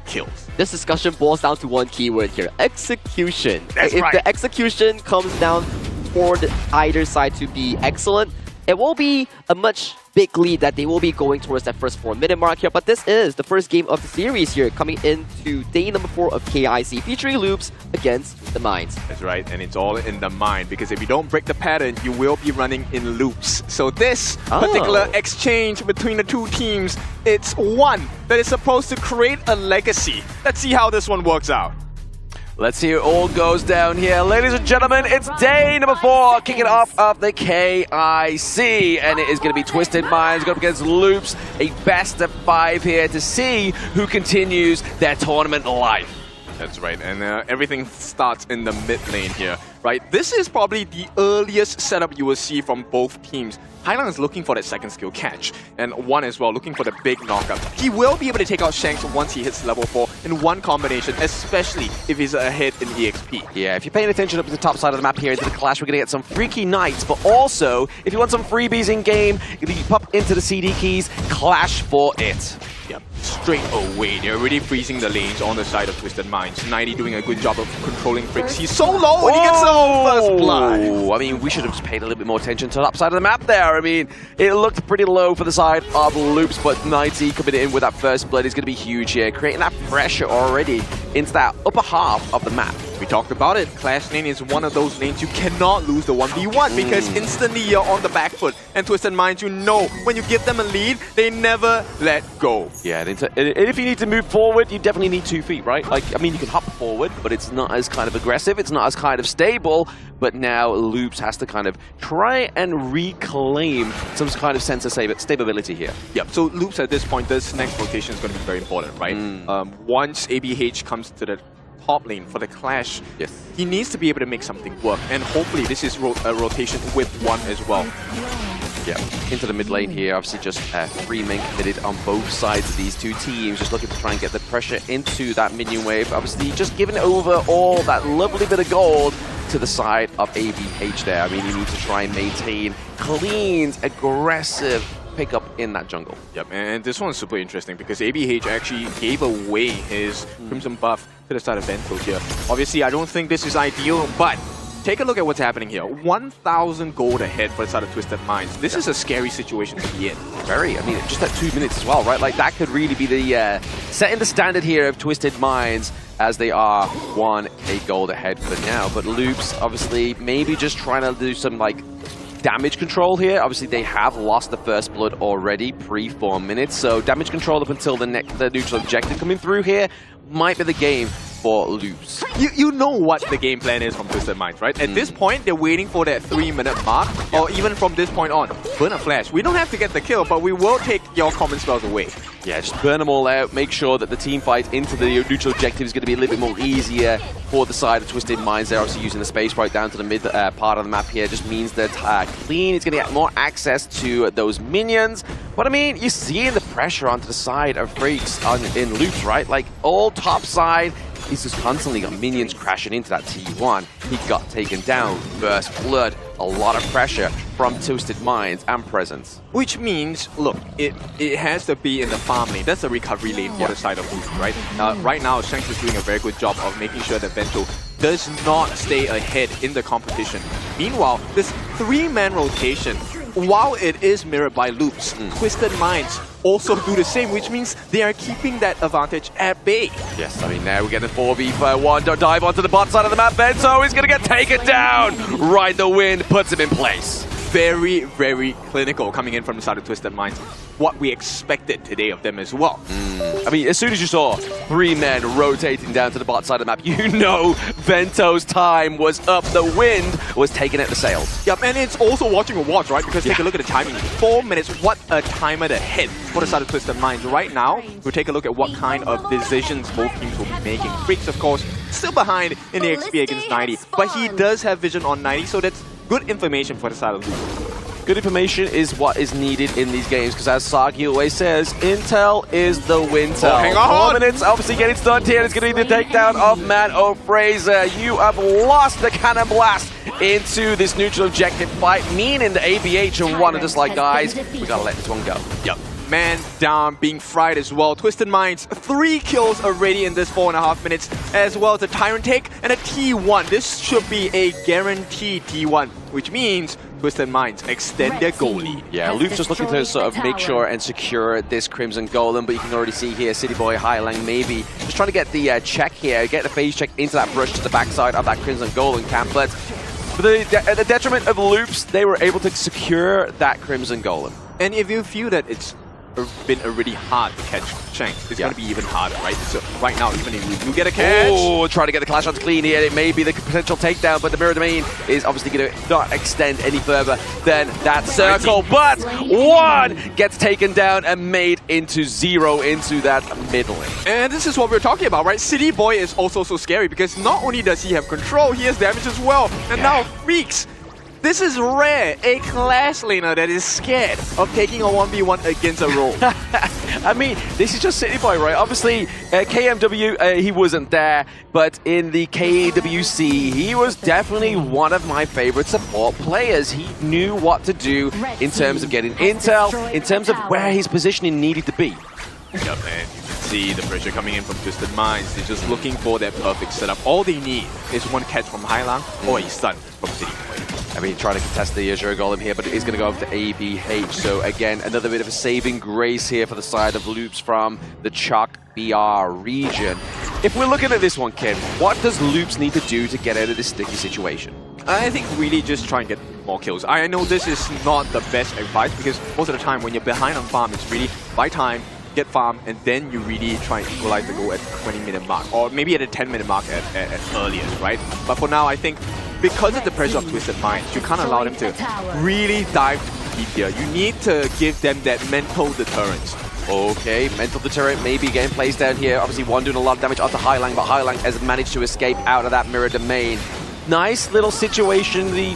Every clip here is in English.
kills. This discussion boils down to one keyword here: execution. That's if right. the execution comes down for either side to be excellent, it will be a much big lead that they will be going towards that first 4-minute mark here. But this is the first game of the series here, coming into day number 4 of KIC, featuring Loops against the Mines. That's right, and it's all in the mind, because if you don't break the pattern, you will be running in loops. So this particular exchange between the two teams, it's one that is supposed to create a legacy. Let's see how this one works out. Let's see how it all goes down here. Ladies and gentlemen, it's day number 4, kicking off of the KIC. And it is going to be Twisted Minds going up against Loops. A best of 5 here to see who continues their tournament life. That's right, and everything starts in the mid lane here, right? This is probably the earliest setup you will see from both teams. HIGHLIGTS is looking for that second skill catch, and one as well, looking for the big knockup. He will be able to take out Shanks once he hits level 4 in one combination, especially if he's ahead in EXP. Yeah, if you're paying attention up to the top side of the map here into the clash, we're going to get some freaky knights, but also, if you want some freebies in game, you pop into the CD keys, clash for it. Yep, straight away. They're already freezing the lanes on the side of Twisted Minds. 90 doing a good job of controlling Fricks. He's so low and he gets the first blood. I mean, we should have just paid a little bit more attention to the upside of the map there. I mean, it looked pretty low for the side of Loops, but 90 coming in with that first blood is going to be huge here, creating that pressure already into that upper half of the map. We talked about it. Clash lane is one of those lanes you cannot lose the 1v1 because instantly you're on the back foot. And Twisted Minds, you know, when you give them a lead, they never let go. Yeah, and if you need to move forward, you definitely need 2 feet, right? Like, I mean, you can hop forward, but it's not as kind of aggressive. It's not as kind of stable. But now Loops has to kind of try and reclaim some kind of sense of stability here. Yep, so Loops at this point, this next rotation is going to be very important, right? Once ABH comes to the top lane for the clash, yes, he needs to be able to make something work, and hopefully this is a rotation with one as well. Yeah, into the mid lane here, obviously just 3 men committed on both sides of these two teams, just looking to try and get the pressure into that minion wave. Obviously just giving over all that lovely bit of gold to the side of ABH there. I mean, you need to try and maintain clean, aggressive pickup in that jungle. Yep, and this one's super interesting because ABH actually gave away his Crimson buff to the side of Bento here. Obviously, I don't think this is ideal, but take a look at what's happening here. 1,000 gold ahead for the side of Twisted Minds. This is a scary situation to be in. Very. I mean, just at 2 minutes as well, right? Like, that could really be the setting the standard here of Twisted Minds as they are 1k gold ahead for now. But Loops, obviously, maybe just trying to do some, like, damage control here. Obviously, they have lost the first blood already pre-4 minutes. So, damage control up until the neutral objective coming through here might be the game for Loops. You know what the game plan is from Twisted Minds, right? At this point, they're waiting for that 3-minute mark, or even from this point on, burn a flash. We don't have to get the kill, but we will take your common spells away. Yeah, just burn them all out, make sure that the team fight into the neutral objective is going to be a little bit more easier for the side of Twisted Minds. They're obviously using the space right down to the mid part of the map here. Just means that Clean is going to get more access to those minions. But I mean, you're seeing the pressure onto the side of Freaks in Loops, right? Like, all top side, he's just constantly got minions crashing into that T1. He got taken down, first blood, a lot of pressure from Twisted Minds and Presence. Which means, look, it has to be in the farm lane. That's the recovery lane for the side of Loops, right? Right now, Shanks is doing a very good job of making sure that Bento does not stay ahead in the competition. Meanwhile, this 3-man rotation, while it is mirrored by Loops, Twisted Minds also do the same, which means they are keeping that advantage at bay. Yes, I mean, now we get a 4v1 dive onto the bot side of the map. Bento is going to get taken down. Ride the wind, puts him in place. Very, very clinical coming in from the side of Twisted Minds. What we expected today of them as well. I mean, as soon as you saw 3 men rotating down to the bot side of the map, you know Bento's time was up. The wind was taking at the sails. Yep, and it's also watching a watch, right? Because take a look at the timing. 4 minutes, what a time at the head for the side of Twisted Minds. Right now, we'll take a look at what kind of decisions both teams will be making. Freaks, of course, still behind in the XP against 90, but he does have vision on 90, so that's good information for the side of Loops. Good information is what is needed in these games, because as Sagi always says, intel is the wintel. Oh, hang on! 4 minutes, obviously getting stunned here. It's going to be the takedown of Man O'Fraser. You have lost the cannon blast into this neutral objective fight, meaning the ABH and one are just like, guys, we got to let this one go. Yep. man down, being fried as well. Twisted Minds, 3 kills already in this 4.5 minutes, as well as a Tyrant take and a T1. This should be a guaranteed T1, which means Twisted Minds extend their goal lead. Yeah, Luke's just looking to sort of make sure and secure this Crimson Golem, but you can already see here, City Boy, HIGHLIGTS maybe just trying to get the check here, get the phase check into that brush to the backside of that Crimson Golem camp. But for the detriment of Loops, they were able to secure that Crimson Golem. And if you feel that it's been already hard to catch Shanks, it's going to be even harder, right? So right now, even if you get a catch... Oh, trying to get the clash shots clean here. It may be the potential takedown, but the Mirror Domain is obviously going to not extend any further than that circle. But 1 gets taken down and made into 0 into that mid lane. And this is what we're talking about, right? City Boy is also so scary because not only does he have control, he has damage as well. And now Freaks. This is rare, a clash laner that is scared of taking a 1v1 against a role. I mean, this is just City Boy, right? Obviously, KMW, he wasn't there, but in the KWC, he was definitely one of my favorite support players. He knew what to do in terms of getting intel, in terms of where his positioning needed to be. Yep, and you can see the pressure coming in from Twisted Minds. They're just looking for that perfect setup. All they need is one catch from HIGHLIGTS or a stun from City Boy. I mean, trying to contest the Azure Golem here, but it is going to go over to ABH. So again, another bit of a saving grace here for the side of Loops from the Chalk BR region. If we're looking at this one, Ken, what does Loops need to do to get out of this sticky situation? I think really just try and get more kills. I know this is not the best advice because most of the time when you're behind on farm, it's really buy time, get farm, and then you really try and equalize the goal at the 20-minute mark, or maybe at a 10-minute mark at earliest, right? But for now, I think because of the pressure of Twisted Minds, you can't allow them to really dive deep here. You need to give them that mental deterrence. Okay, mental deterrent maybe getting placed down here. Obviously, one doing a lot of damage onto HIGHLIGTS, but HIGHLIGTS has managed to escape out of that Mirror Domain. Nice little situation, the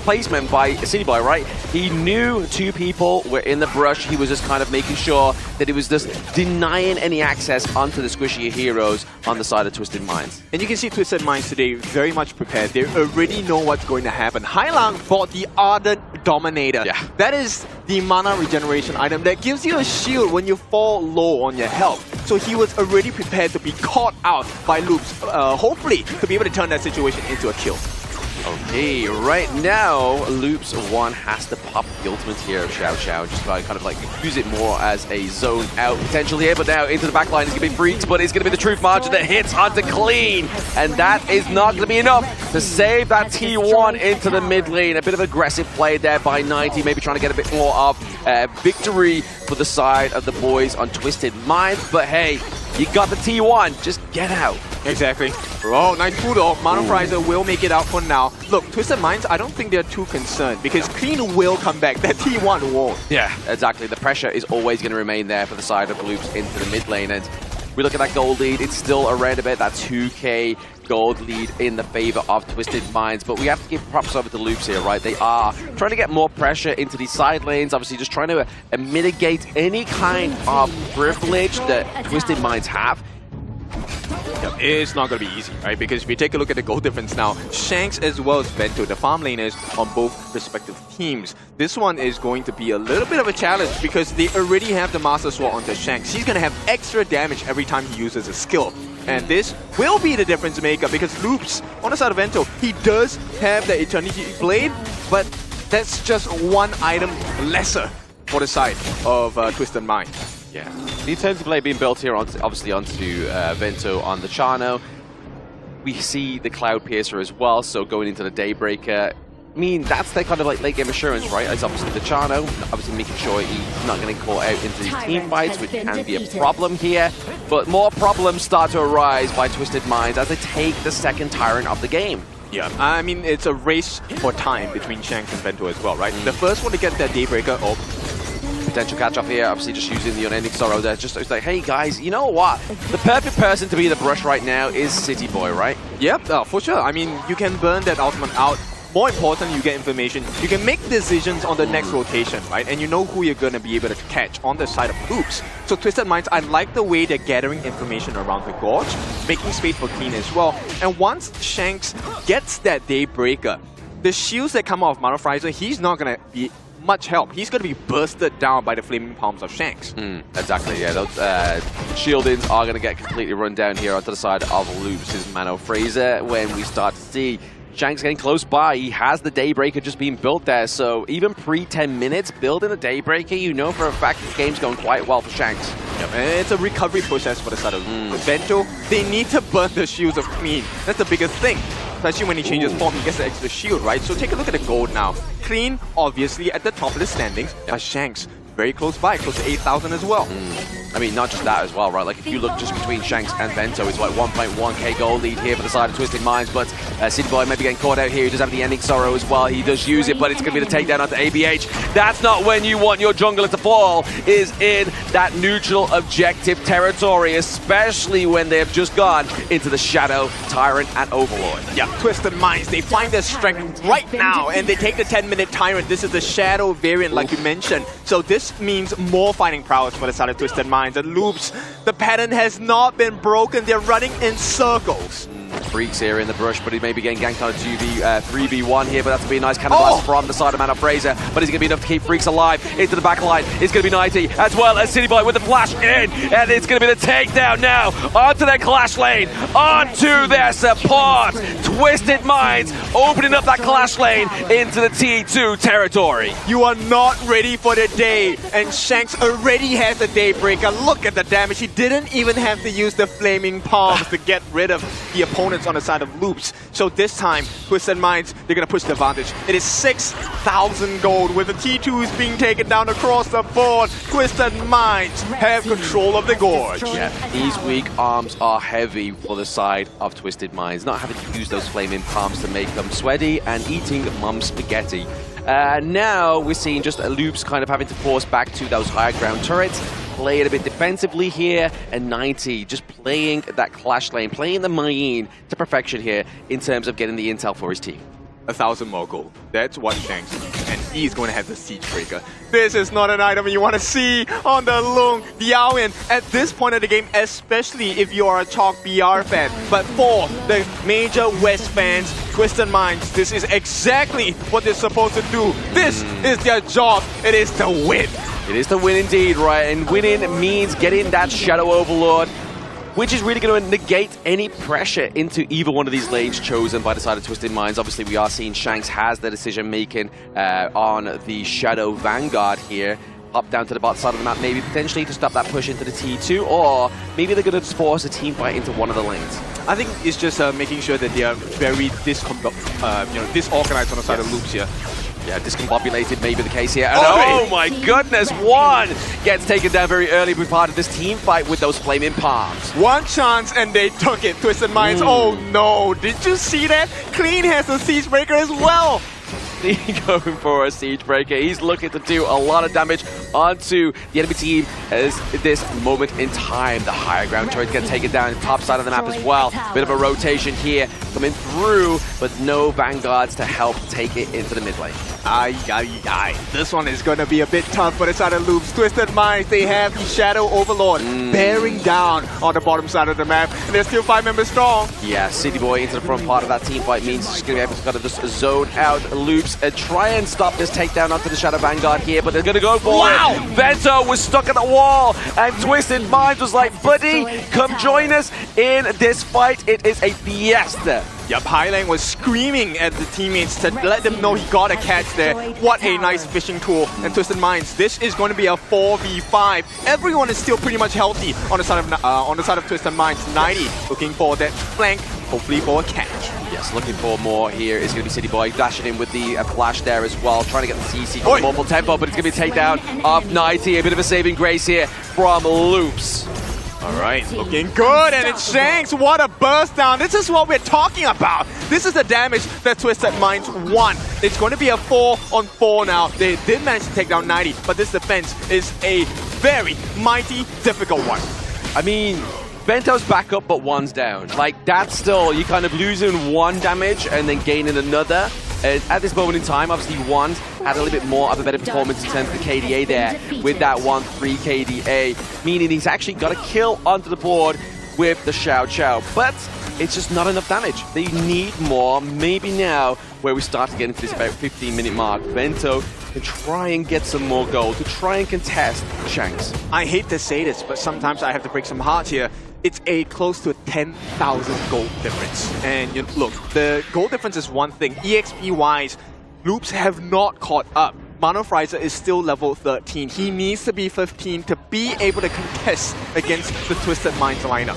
placement by City Boy, right? He knew 2 people were in the brush. He was just kind of making sure that he was just denying any access onto the squishy heroes on the side of Twisted Minds. And you can see Twisted Minds today very much prepared. They already know what's going to happen. HIGHLIGTS bought the Ardent Dominator. Yeah. That is the mana regeneration item that gives you a shield when you fall low on your health. So he was already prepared to be caught out by Loops, hopefully to be able to turn that situation into a kill. Okay, right now, Loops 1 has to pop the ultimate here of Xiao Xiao, just by kind of like use it more as a zone out potential here, but now into the back line is going to be Freaks, but it's going to be the Truth Margin that hits onto Clean, and that is not going to be enough to save that T1 into the mid lane. A bit of aggressive play there by 90, maybe trying to get a bit more of victory for the side of the boys on Twisted Minds, but hey, you got the T1, just get out. Exactly. Oh, nice pull though. Monoprizer will make it out for now. Look, Twisted Minds, I don't think they're too concerned because Clean will come back. That T1 won't. Yeah, exactly. The pressure is always going to remain there for the side of Loops into the mid lane. And we look at that gold lead, it's still around a bit, that 2k gold lead in the favor of Twisted Minds. But we have to give props over to Loops here, right? They are trying to get more pressure into these side lanes, obviously just trying to mitigate any kind of privilege that Twisted Minds have. It's not going to be easy, right? Because if you take a look at the goal difference now, Shanks as well as Vento, the farm laners on both respective teams. This one is going to be a little bit of a challenge because they already have the Master Sword onto Shanks. He's going to have extra damage every time he uses a skill. And this will be the difference maker because Loops, on the side of Vento, he does have the Eternity Blade, but that's just one item lesser for the side of Twisted Mind. Yeah, the Eternity Blade being built here, obviously onto Vento on the Chano. We see the Cloud Piercer as well, so going into the Daybreaker. I mean, that's their kind of like late game assurance, right? It's obviously the Chano, obviously making sure he's not getting caught out into these team fights, which can be a problem here. But more problems start to arise by Twisted Minds as they take the second Tyrant of the game. Yeah, I mean, it's a race for time between Shanks and Vento as well, right? The first one to get that Daybreaker, potential catch off here, obviously just using the Unending Sorrow there. Just it's like, hey guys, you know what? The perfect person to be the brush right now is City Boy, right? Yep, for sure. I mean, you can burn that ultimate out. More important, you get information. You can make decisions on the next rotation, right? And you know who you're going to be able to catch on the side of Loops. So Twisted Minds, I like the way they're gathering information around the Gorge, making space for Clean as well. And once Shanks gets that Daybreaker, the shields that come off Monoprizer, he's not going to be much help. He's going to be bursted down by the flaming palms of Shanks. Exactly, yeah. Those shieldings are going to get completely run down here onto the side of Loops' Mano Fraser when we start to see Shanks getting close by. He has the Daybreaker just being built there, so even pre-10 minutes, building a Daybreaker, you know for a fact this game's going quite well for Shanks. Yep, and it's a recovery process for the side of Vento. They need to burn the shields of Clean. That's the biggest thing. Especially when he changes form, he gets the extra shield, right? So take a look at the gold now. Clean, obviously, at the top of the standings, but Shanks very close by, close to 8,000 as well. I mean, not just that as well, right? Like, if you look just between Shanks and Vento, it's like 1.1k gold lead here for the side of Twisted Minds, but City Boy might be getting caught out here. He does have the Ending Sorrow as well. He does use it, but it's going to be the takedown onto ABH. That's not when you want your jungler to fall, is in that neutral objective territory, especially when they have just gone into the Shadow, Tyrant, and Overlord. Yeah, Twisted Minds, they find their strength right now, and they take the 10-minute Tyrant. This is the Shadow variant, like you mentioned. So this means more fighting prowess for the side of Twisted Minds. And Loops, the pattern has not been broken. They're running in circles. Freaks here in the brush, but he may be getting ganked on a 3v1 here, but that's going to be a nice cannon blast from the side of Mano Fraser, but is going to be enough to keep Freaks alive into the back line. It's going to be 90, as well as City Boy with the flash in, and it's going to be the takedown now onto their clash lane, onto their support. Twisted Minds opening up that clash lane into the T2 territory. You are not ready for the day, and Shanks already has the Daybreaker. Look at the damage. He didn't even have to use the Flaming Palms to get rid of the opponents on the side of Loops. So this time, Twisted Minds, they're going to push the advantage. It is 6,000 gold with the T2s being taken down across the board. Twisted Minds have control of the gorge. Yeah, these weak arms are heavy for the side of Twisted Minds, not having to use those flaming palms to make them sweaty and eating mum's spaghetti. Now we're seeing just Loops kind of having to force back to those higher ground turrets, play it a bit defensively here, and 90 just playing that clash lane, playing the Mayin to perfection here in terms of getting the intel for his team. 1,000 more gold. That's what Shanks needs, and he's going to have the Siege Breaker. This is not an item you want to see on the Lung Diaoyan at this point of the game, especially if you are a Chalk BR fan. But for the major West fans, Twisted Minds, this is exactly what they're supposed to do. This is their job. It is to win. It is to win indeed, right? And winning means getting that Shadow Overlord, which is really going to negate any pressure into either one of these lanes chosen by the side of Twisted Minds. Obviously, we are seeing Shanks has the decision-making on the Shadow Vanguard here. Up down to the bot side of the map, maybe potentially to stop that push into the T2, or maybe they're going to force a team fight into one of the lanes. I think it's just making sure that they are very disorganized on the side of Loops here. Yeah, discombobulated may be the case here. And oh my goodness, one gets taken down very early, be part of this team fight with those flaming palms. One chance and they took it, Twisted Minds. Oh no, did you see that? Clean has the Siege Breaker as well. Going for a Siege Breaker. He's looking to do a lot of damage onto the enemy team as this moment in time. The higher ground turret gets taken down, top side of the map as well. Bit of a rotation here coming through, but no Vanguards to help take it into the mid lane. This one is going to be a bit tough for the side of Loops. Twisted Minds, they have the Shadow Overlord bearing down on the bottom side of the map, and they're still 5 members strong. Yeah, City Boy into the front part of that team fight means he's going to be able to kind of just zone out Loops and try and stop this takedown onto the Shadow Vanguard here, but they're going to go for it. Vento was stuck at the wall, and Twisted Minds was like, buddy, come join us in this fight. It is a fiesta. Yep, Highland was screaming at the teammates to let them know he got a catch there. What a nice fishing tool. And Twisted Minds, this is going to be a 4v5. Everyone is still pretty much healthy on the side of Twisted Minds. 90 looking for that flank, hopefully for a catch. Yes, looking for more here is going to be City Boy dashing in with the flash there as well, trying to get the CC going more full tempo, but it's going to be a takedown of 90. A bit of a saving grace here from Loops. All right, looking good, and it's Shanks. What a burst down. This is what we're talking about. This is the damage that Twisted Minds won. It's going to be a 4-on-4 now. They did manage to take down 90, but this defense is a very mighty, difficult one. I mean, Vento's back up, but one's down. Like, that's still, you kind of losing one damage and then gaining another. And at this moment in time, obviously, one had a little bit more of a better performance in terms of the KDA there with that 1-3 KDA, meaning he's actually got a kill onto the board with the Xiao Qiao. But it's just not enough damage. They need more. Maybe now, where we start to get into this about 15-minute mark, Vento and try and get some more gold, to try and contest Shanks. I hate to say this, but sometimes I have to break some hearts here. It's a close to a 10,000 gold difference. And look, the gold difference is one thing. EXP-wise, Loops have not caught up. Monofrizer is still level 13. He needs to be 15 to be able to contest against the Twisted Minds lineup.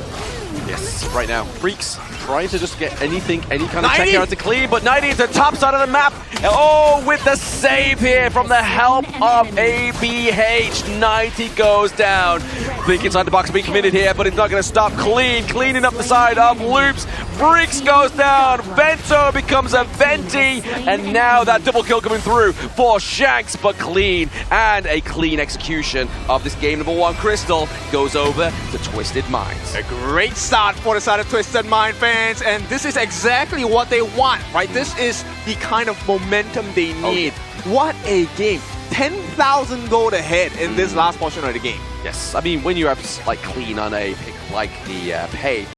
Yes, right now, Freaks trying to just get anything, any kind of check here to clean, but 90 is the top side of the map. Oh, with the save here from the help of ABH. 90 goes down. Think inside the box being committed here, but it's not going to stop cleaning up the side of Loops. Freaks goes down. Vento becomes a Venti, and now that double kill coming through for Shanks, but clean, and a clean execution of this game number 1. Crystal goes over to Twisted Minds. A great start for the side of Twisted Mind fans, and this is exactly what they want, right? This is the kind of momentum they need. What a game. 10,000 gold ahead in this last portion of the game. Yes, I mean, when you have like clean on a pick like the Pay,